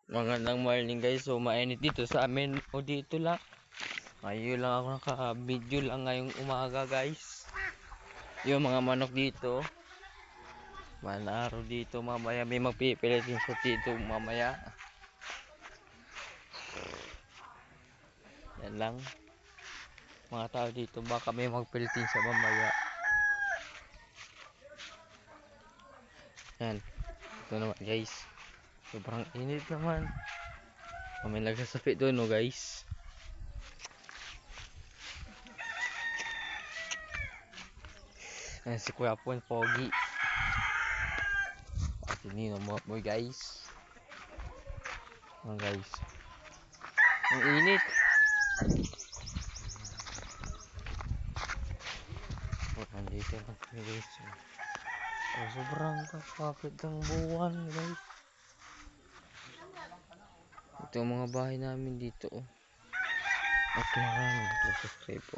Magandang morning guys. So mainit dito sa amin o dito lang. Ngayon lang ako naka-video lang ngayong umaga guys. Yung mga manok dito. Manaro dito mamaya. May magpipilit yung sa dito mamaya. Yan lang. Mga tao dito baka may magpilitin sa mamaya. Yan. Ito naman guys. Sobrang init naman. May nagsasapi doon no guys. Ayan si Kuya Pon Pogi. At hindi mo guys. Mga guys. Ang init. Nandito lang guys. Sobrang kapakit ng buwan guys. Ito ang mga bahay namin dito. At maraming subscribe po.